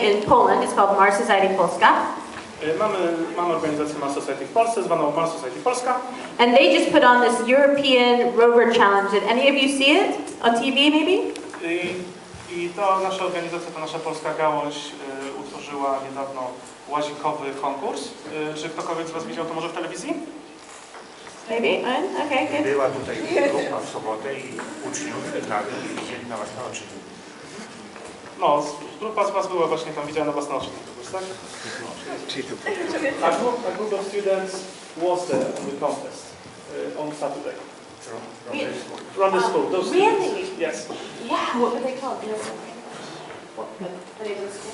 in Poland. It's called Mars Society Polska. Mamy organizację Mars Society w Polsce, zwaną Mars Society Polska. And they just put on this European Rover Challenge. Did any of you see it on TV maybe? I to nasza organizacja, ta nasza polska gałąź utworzyła niedawno łazikowy konkurs. Czy ktokolwiek z Was widział to może w telewizji? Maybe? Okay, good. Była tutaj grupa w sobotę i uczniów i widzieli na własne oczy. No, grupa z Was była właśnie tam widziana na własne oczy, tak? A group of students was there on the contest on Saturday. From the school. Those Really? Students. Yes. Wow, what were they called? What were they in school?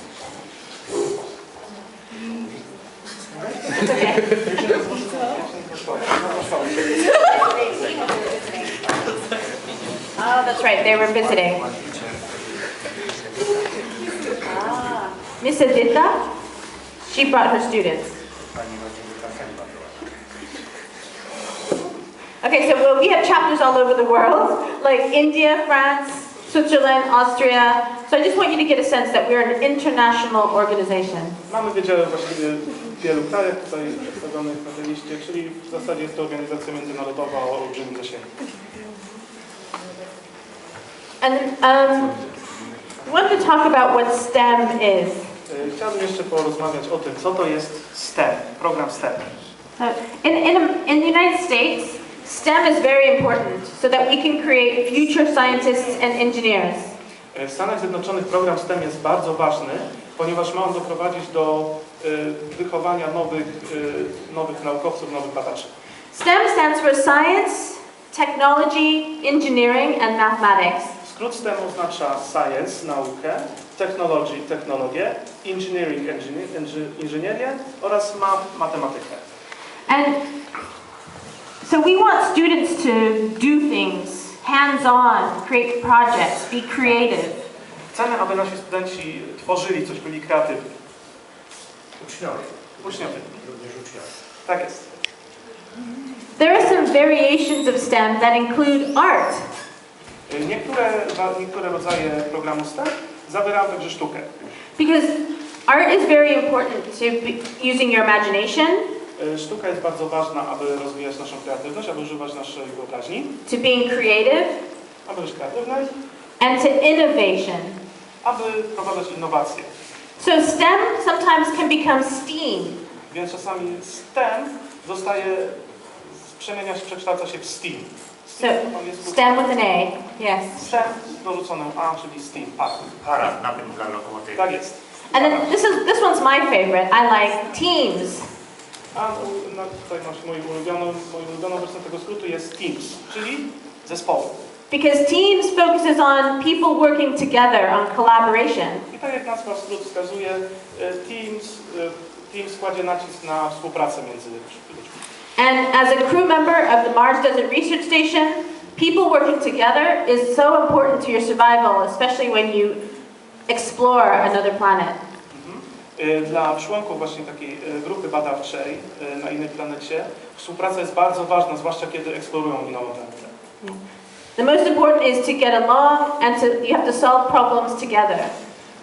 Oh, that's right, they were visiting. Miss Edita, she brought her students. Okay, so we have chapters all over the world, like India, France, Switzerland, Austria. So I just want you to get a sense that we're an international organization. Mamy wydziały właściwie w wielu krajach tutaj przedstawionych na tej liście, czyli w zasadzie jest to organizacja międzynarodowa o olbrzymim zasięgu. And I want to talk about what STEM is. Chciałbym jeszcze porozmawiać o tym, co to jest STEM, program STEM. In the United States, STEM is very important so that we can create future scientists and engineers. W Stanach Zjednoczonych program STEM jest bardzo ważny, ponieważ ma on doprowadzić do wychowania nowych naukowców, nowych badaczy. STEM stands for Science, Technology, Engineering and Mathematics. Skrót STEM oznacza science, naukę, technology, technologię, engineering, inżynierię oraz matematykę. And so we want students to do things, hands-on, create projects, be creative. Chcemy, aby nasi studenci tworzyli coś, byli kreatywni. Uczniowie. Również uczniowie. Tak jest. There are some variations of STEM that include art. Niektóre rodzaje programu STEM zawierają także sztukę. Because art is very important to using your imagination. Sztuka jest bardzo ważna, aby rozwijać naszą kreatywność, aby używać naszej wyobraźni. To being creative. Aby być kreatywny. And to innovation. Aby wprowadzać innowacje. So STEM sometimes can become STEAM. Więc czasami STEM przekształca się w STEAM. So STEM with an A, yes. STEM z dorzuconym A, czyli STEAM, Para, napęd dla lokomotywy. Tak jest. And then this one's my favorite. I like teams. A tutaj masz moją ulubioną wersję tego skrótu jest Teams, czyli zespoły. Because teams focuses on people working together, on collaboration. I tak jak nazwa skrót wskazuje, Teams kładzie nacisk na współpracę między ludźmi. And as a crew member of the Mars Desert Research Station, people working together is so important to your survival, especially when you explore another planet. Dla członków właśnie takiej grupy badawczej na innej planecie współpraca jest bardzo ważna, zwłaszcza kiedy eksplorują inną planetę. The most important is to get along and you have to solve problems together.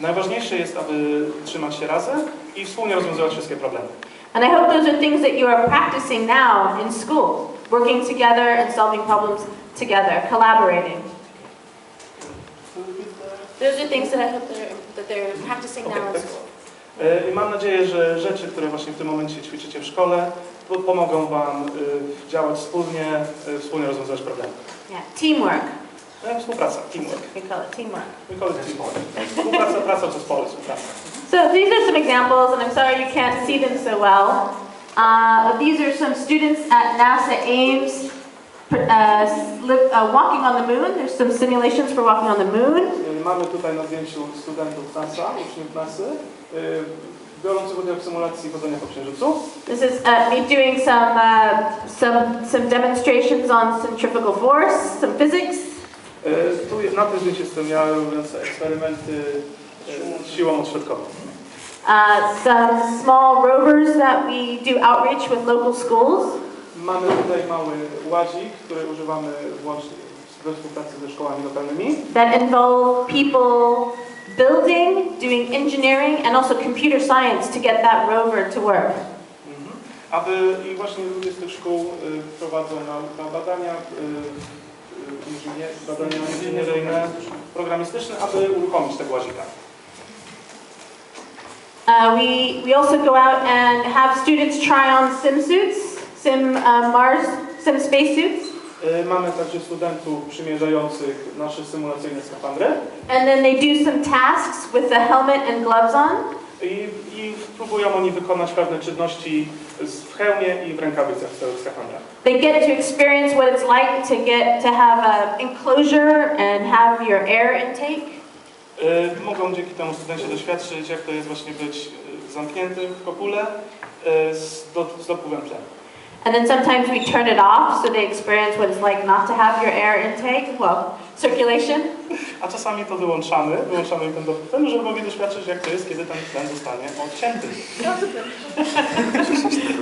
Najważniejsze jest, aby trzymać się razem i wspólnie rozwiązywać wszystkie problemy. And I hope those are things that you are practicing now in school, working together and solving problems together, collaborating. Those are things that I hope that they're practicing now in school. I mam nadzieję, że rzeczy, które właśnie w tym momencie ćwiczycie w szkole, pomogą Wam działać wspólnie rozwiązywać problemy. Yeah, teamwork. Współpraca, teamwork. We call it teamwork. We call it teamwork. Współpraca, praca w zespole, współpraca. So these are some examples, and I'm sorry you can't see them so well. These are some students at NASA Ames walking on the moon. There's some simulations for walking on the moon. Mamy tutaj na zdjęciu studentów NASA, uczniów NASA, biorących udział w symulacji chodzenia po Księżycu. This is me doing some demonstrations on centrifugal force, some physics. Tu na tym zdjęciu jestem ja robiąc eksperymenty z siłą odśrodkową. Some small rovers that we do outreach with local schools. Mamy tutaj mały ładzik, który używamy włącznie we współpracy ze szkołami lokalnymi. That involve people building, doing engineering, and also computer science to get that rover to work. I właśnie ludzie z tych szkół prowadzą na badania inżynieryjne, programistyczne, aby uruchomić tego łazika. We also go out and have students try on sim spacesuits. Mamy także studentów przymierzających nasze symulacyjne skafandry. And then they do some tasks with the helmet and gloves on. I próbują oni wykonać pewne czynności w hełmie i w rękawicach w całych skafandrach. They get to experience what it's like to have an enclosure and have your air intake. Mogą dzięki temu studenci doświadczyć, jak to jest właśnie być zamkniętym w kopule z dopływem tlenu. And then sometimes we turn it off so they experience what it's like not to have your air intake, well, circulation. A czasami to wyłączamy im ten dopływ tlenu, żeby mogli doświadczyć, jak to jest, kiedy ten tlen zostanie odcięty.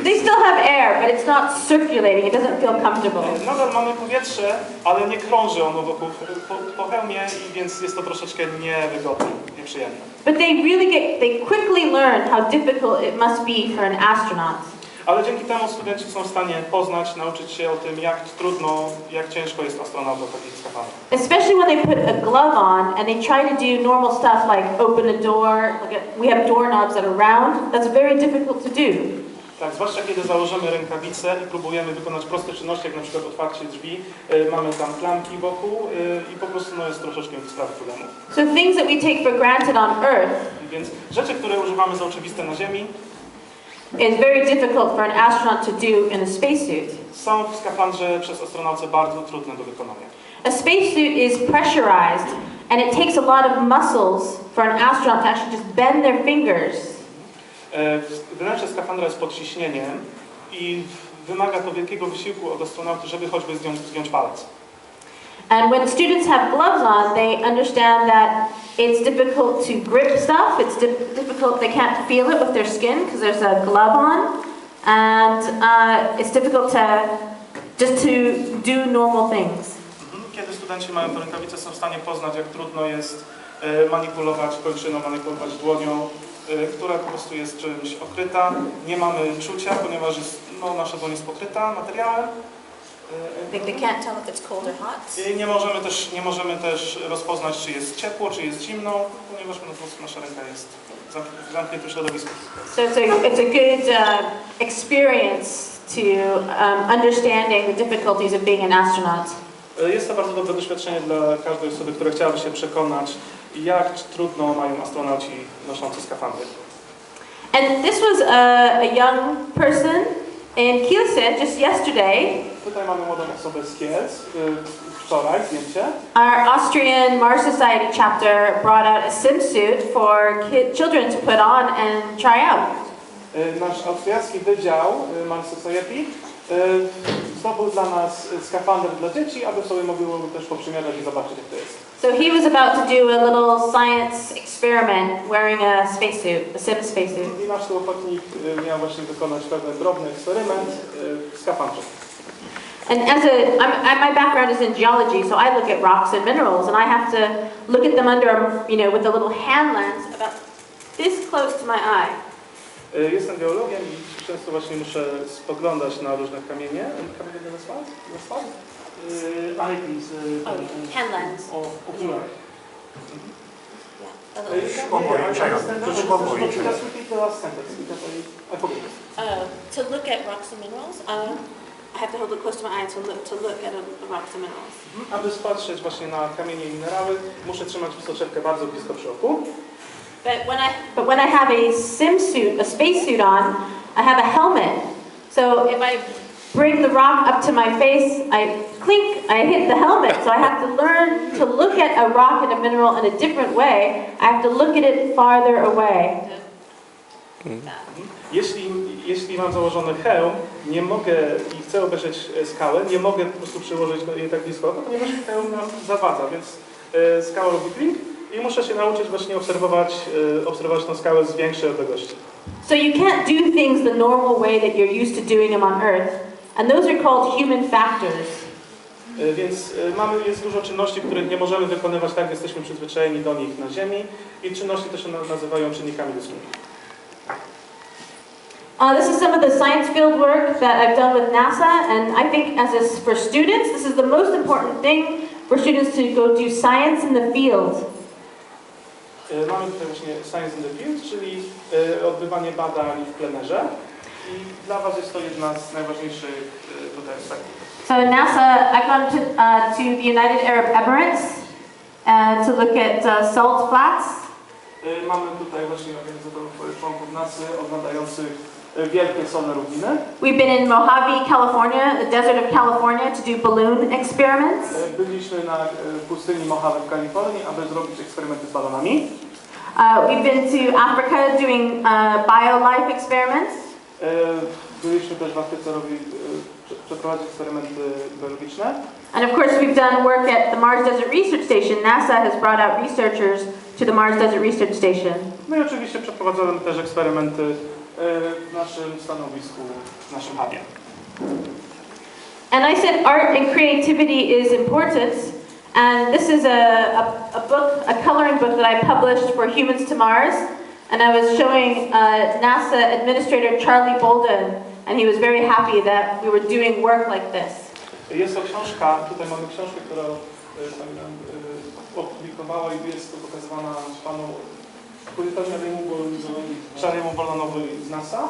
They still have air, but it's not circulating. It doesn't feel comfortable. Nadal mamy powietrze, ale nie krąży ono wokół po hełmie, i więc jest to troszeczkę niewygodne, nieprzyjemne. But they quickly learn how difficult it must be for an astronaut. Ale dzięki temu studenci są w stanie poznać, nauczyć się o tym, jak trudno, jak ciężko jest astronautom w takich skafandrach. Especially when they put a glove on and they try to do normal stuff like open a door, we have doorknobs that are round. That's very difficult to do. Tak, zwłaszcza kiedy założymy rękawice i próbujemy wykonać proste czynności, jak na przykład otwarcie drzwi, mamy tam klamki wokół i po prostu jest troszeczkę sprawy problemu. So things that we take for granted on Earth, więc rzeczy, które używamy za oczywiste na Ziemi, is very difficult for an astronaut to do in a spacesuit. Są w skafandrze przez astronautę bardzo trudne do wykonania. A spacesuit is pressurized and it takes a lot of muscles for an astronaut to actually just bend their fingers. Wnętrze skafandra jest pod ciśnieniem i wymaga to wielkiego wysiłku od astronauty, żeby choćby zdjąć palec. And when students have gloves on, they understand that it's difficult to grip stuff. It's difficult, they can't feel it with their skin because there's a glove on. And it's difficult just to do normal things. Kiedy studenci mają te rękawice, są w stanie poznać, jak trudno jest manipulować kończyną, manipulować dłonią, która po prostu jest czymś okryta. Nie mamy czucia, ponieważ nasza dłoń jest pokryta materiałem. They can't tell if it's cold or hot. I nie możemy też rozpoznać, czy jest ciepło, czy jest zimno, ponieważ po prostu nasza ręka jest w zamkniętym środowisku. So it's a good experience to understanding the difficulties of being an astronaut. Jest to bardzo dobre doświadczenie dla każdej osoby, która chciałaby się przekonać, jak trudno mają astronauci noszący skafandry. And this was a young person in Kielce just yesterday. Tutaj mamy młodą osobę z Kielc, wczoraj zdjęcie. Our Austrian Mars Society chapter brought out a swimsuit for children to put on and try out. Nasz austriacki wydział Mars Society zdobył dla nas skafander dla dzieci, aby sobie mogły też poprzymierzać i zobaczyć, jak to jest. So he was about to do a little science experiment wearing a spacesuit, a sim spacesuit. I nasz ochotnik miał właśnie wykonać pewien drobny eksperyment w skafandrze. And my background is in geology, so I look at rocks and minerals, and I have to look at them under, with a little hand lens about this close to my eye. Jestem geologiem i często właśnie muszę spoglądać na różne kamienie. Kamienie na Hand lens. O okularach. To look at rocks and minerals, I have to hold it close to my eye to look at the rocks and minerals. Aby spatrzeć właśnie na kamienie i minerały, muszę trzymać soczewkę bardzo blisko przy oku. But when I have a swimsuit, a spacesuit on, I have a helmet. So if I bring the rock up to my face, I hit the helmet. So I have to learn to look at a rock and a mineral in a different way. I have to look at it farther away. Jeśli mam założony hełm, nie mogę i chcę obejrzeć skałę, nie mogę po prostu przyłożyć jej tak blisko, ponieważ hełm nam zawadza, więc skała robi klik i muszę się nauczyć właśnie obserwować tę skałę z większej odległości. So you can't do things the normal way that you're used to doing them on Earth, and those are called human factors. Więc jest dużo czynności, których nie możemy wykonywać tak, jak jesteśmy przyzwyczajeni do nich na Ziemi i czynności te się nazywają czynnikami ludzkimi. This is some of the science field work that I've done with NASA, and I think for students, this is the most important thing for students to go do science in the field. Mamy tutaj właśnie Science in the Field, czyli odbywanie badań w plenerze i dla Was jest to jedna z najważniejszych tutaj aspektów. So NASA, I've gone to the United Arab Emirates to look at salt flats. Mamy tutaj właśnie organizatorów członków NASA oglądających wielkie solne równiny. We've been in Mojave, California, the desert of California, to do balloon experiments. Byliśmy na pustyni Mojave w Kalifornii, aby zrobić eksperymenty z balonami. We've been to Africa doing bio-life experiments. Byliśmy też w Afryce przeprowadzić eksperymenty biologiczne. And of course we've done work at the Mars Desert Research Station. NASA has brought out researchers to the Mars Desert Research Station. No i oczywiście przeprowadzamy też eksperymenty w naszym stanowisku, w naszym hubie. And I said art and creativity is important. And this is a coloring book that I published for Humans to Mars. And I was showing NASA Administrator Charlie Bolden, and he was very happy that we were doing work like this. Jest to książka, tutaj mamy książkę, która pani nam opublikowała i jest to pokazywana panu Charliemu Boldenowi z NASA,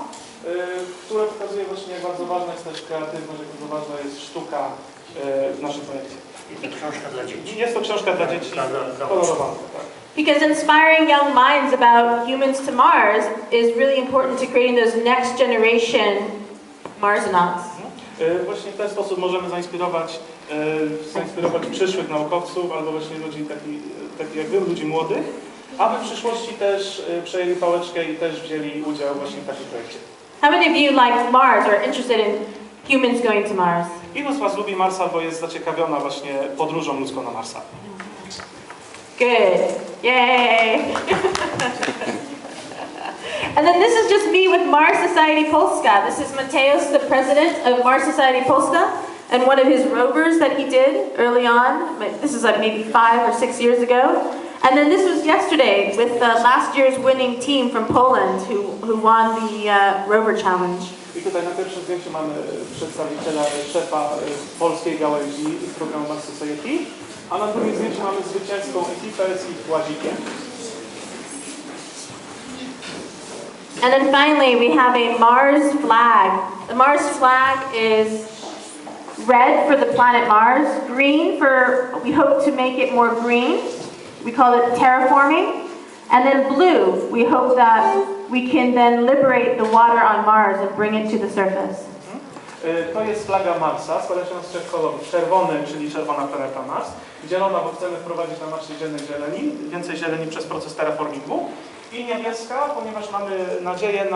która pokazuje właśnie, jak bardzo ważna jest też kreatywność, jak bardzo ważna jest sztuka w naszym projekcie. Jest to książka dla dzieci. Jest to książka dla dzieci, kolorowana, tak. Because inspiring young minds about humans to Mars is really important to creating those next generation Marsonauts. Właśnie w ten sposób możemy zainspirować przyszłych naukowców albo właśnie ludzi takich jak wy, ludzi młodych, aby w przyszłości też przejęli pałeczkę i też wzięli udział właśnie w takim projekcie. How many of you like Mars or are interested in humans going to Mars? Ilu z Was lubi Marsa albo jest zaciekawiona właśnie podróżą ludzką na Marsa? Good. Yay! And then this is just me with Mars Society Polska. This is Mateusz, the president of Mars Society Polska, and one of his rovers that he did early on. This is like maybe 5 or 6 years ago. And then this was yesterday with last year's winning team from Poland who won the rover challenge. I tutaj na pierwszym zdjęciu mamy przedstawiciela, szefa polskiej gałęzi programu Mars Society, a na drugim zdjęciu mamy zwycięską ekipę z ich łazikiem. And then finally we have a Mars flag. The Mars flag is red for the planet Mars, green for, we hope to make it more green. We call it terraforming. And then blue, we hope that we can then liberate the water on Mars and bring it to the surface. To jest flaga Marsa, składa się z 3 kolorów. Czerwony, czyli czerwona planeta Mars. Zielona, bo chcemy wprowadzić na Marsie więcej zieleni przez proces terraformingu. I niebieska, ponieważ mamy nadzieję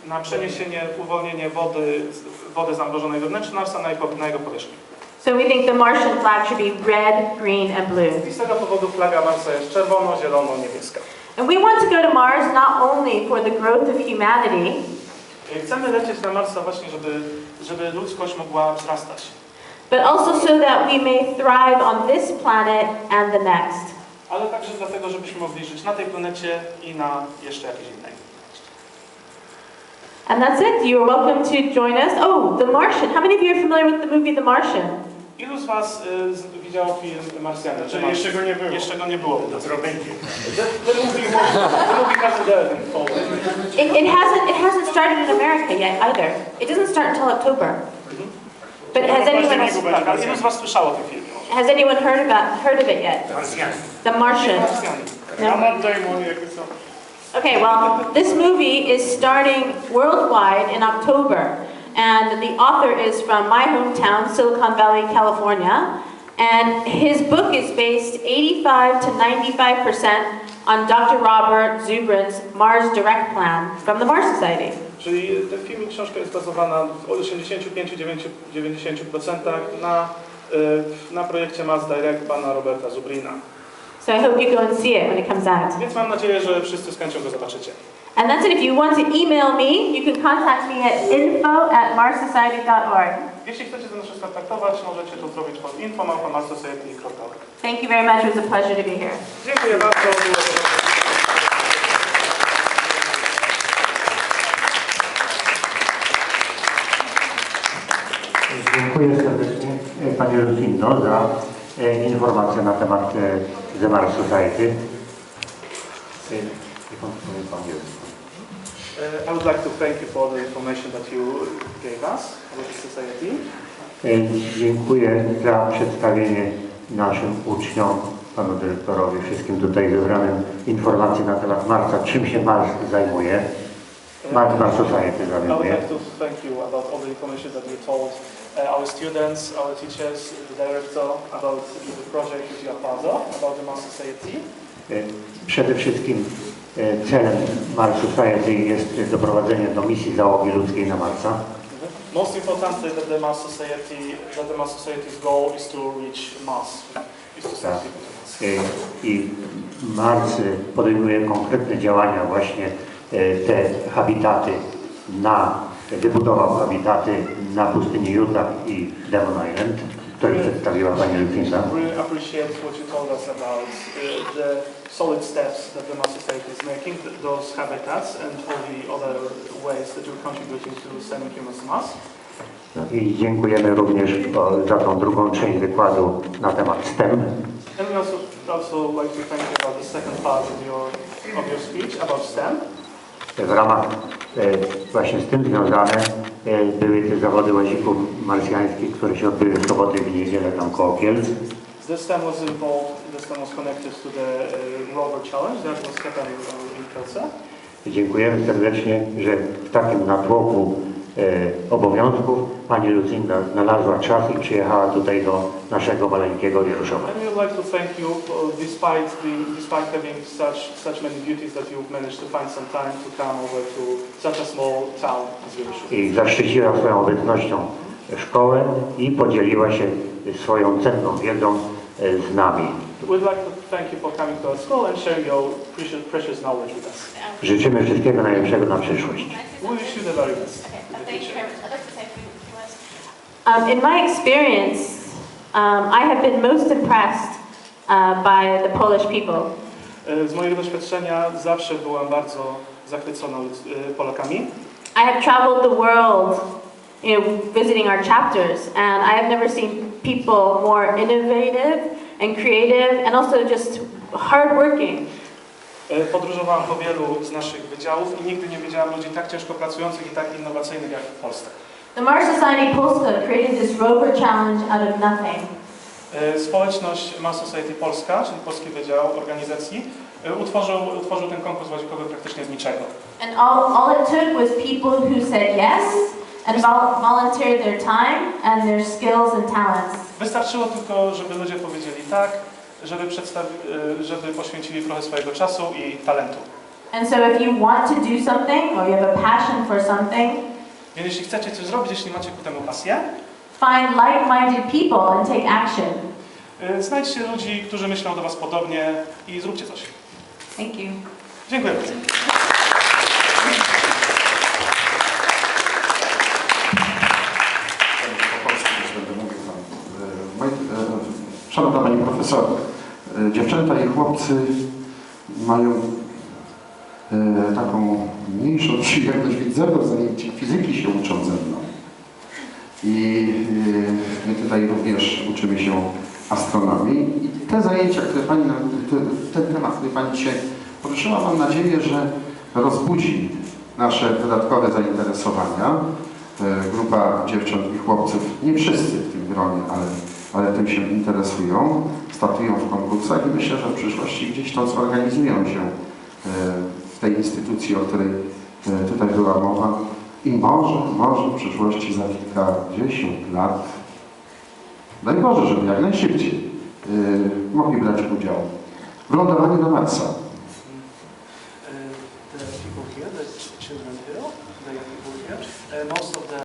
na przeniesienie, uwolnienie wody zamrożonej wewnątrz Marsa na jego powierzchnię. So we think the Martian flag should be red, green, and blue. I z tego powodu flaga Marsa jest czerwono, zielono, niebieska. And we want to go to Mars not only for the growth of humanity, chcemy lecieć na Marsa właśnie, żeby ludzkość mogła wzrastać. but also so that we may thrive on this planet and the next. Ale także dlatego, żebyśmy mogli żyć na tej planecie i na jeszcze jakiejś innej. And that's it. You are welcome to join us. Oh, The Martian. How many of you are familiar with the movie The Martian? Ilu z Was widziało film Marsjanin? Czyli jeszcze go nie było. Jeszcze go nie było. Dopiero będzie. It hasn't started in America yet either. It doesn't start until October. But Ilu z Was słyszało o tym filmie? has anyone heard of it yet? The Martian. Marsjanin. Okay, well, this movie is starting worldwide in October. And the author is from my hometown, Silicon Valley, California. And his book is based 85 to 95% on Dr. Robert Zubrin's Mars Direct Plan from the Mars Society. Czyli ten film i książka jest bazowana w 85-90% na projekcie Mars Direct pana Roberta Zubrina. So I hope you go and see it when it comes out. Więc mam nadzieję, że wszyscy z chęcią go zobaczycie. And that's it. If you want to email me, you can contact me at info@marssociety.org. Jeśli chcecie ze mną się skontaktować, możecie to zrobić pod info@marssociety.org. Thank you very much. It was a pleasure to be here. Dziękuję bardzo. Dziękuję serdecznie Pani Lucindo za informacje na temat The Mars Society. I would like to thank you for the information that you gave us about the society. Dziękuję za przedstawienie naszym uczniom, panu dyrektorowi, wszystkim tutaj zebranym informacji na temat Marsa, czym się Mars zajmuje. Mars Society I would zajmuje. like to thank you about all the information that you told our students, our teachers, the director about the project that you are part of, about the Mars Society. Przede wszystkim celem Mars Society jest doprowadzenie do misji załogi ludzkiej na Marsa. Most importantly, that the Mars Society's goal is to reach Mars, is to send people to Mars. I Mars podejmuje konkretne działania, właśnie te habitaty wybudował habitaty na pustyni Utah i Demon Island, które przedstawiła Pani Lucinda. Really appreciate what you told us about the solid steps that the Mars Society is making, those habitats and all the other ways that you're contributing to sending humans to Mars. I dziękujemy również za tą drugą część wykładu na temat STEM. And we also like to thank you about the second part of your speech about STEM. W ramach właśnie z tym związane były te zawody łazików marsjańskich, które się odbyły w soboty i w niedzielę tam koło Kielc. The STEM was involved, the STEM was connected to the rover challenge that was happening in Kielce. Dziękujemy serdecznie, że w takim natłoku obowiązków Pani Lucinda znalazła czas i przyjechała tutaj do naszego maleńkiego Wieruszowa. And we would like to thank you despite having such many duties that you've managed to find some time to come over to such a small town as Wieruszów. I zaszczyciła swoją obecnością szkołę i podzieliła się swoją cenną wiedzą z nami. We'd like to thank you for coming to our school and sharing your precious knowledge with us. Życzymy wszystkiego najlepszego na przyszłość. We wish you the very best. In my experience, I have been most impressed by the Polish people. Z mojego doświadczenia zawsze byłam bardzo zachwycona Polakami. I have traveled the world, visiting our chapters, and I have never seen people more innovative and creative, and also just hardworking. Podróżowałam po wielu z naszych wydziałów i nigdy nie widziałam ludzi tak ciężko pracujących i tak innowacyjnych jak w Polsce. The Mars Society Polska created this rover challenge out of nothing. Społeczność Mars Society Polska, czyli polski wydział organizacji, utworzył ten konkurs łazikowy praktycznie z niczego. And all it took was people who said yes and volunteered their time and their skills and talents. Wystarczyło tylko, żeby ludzie powiedzieli tak, żeby poświęcili trochę swojego czasu i talentu. And so if you want to do something or you have a passion for something, Więc jeśli chcecie coś zrobić, jeśli macie ku temu pasję, find like-minded people and take action. znajdźcie ludzi, którzy myślą do was podobnie i zróbcie coś. Thank you. Dziękuję bardzo. Po polsku też będę mówił tam. Szanowna Pani Profesor, dziewczęta i chłopcy mają taką mniejszą przyjemność, widzę, bo zajęci fizyki się uczą ze mną. I my tutaj również uczymy się astronomii. I te zajęcia, które Pani, ten temat, który Pani dzisiaj poruszyła, mam nadzieję, że rozbudzi nasze dodatkowe zainteresowania. Grupa dziewcząt i chłopców, nie wszyscy w tym gronie, ale tym się interesują, startują w konkursach i myślę, że w przyszłości gdzieś tam zorganizują się w tej instytucji, o której tutaj była mowa i może w przyszłości za kilkadziesiąt lat, daj Boże, żeby jak najszybciej mogli brać udział w lądowaniu na Marsa. The people here, the children here, the young people here, most of the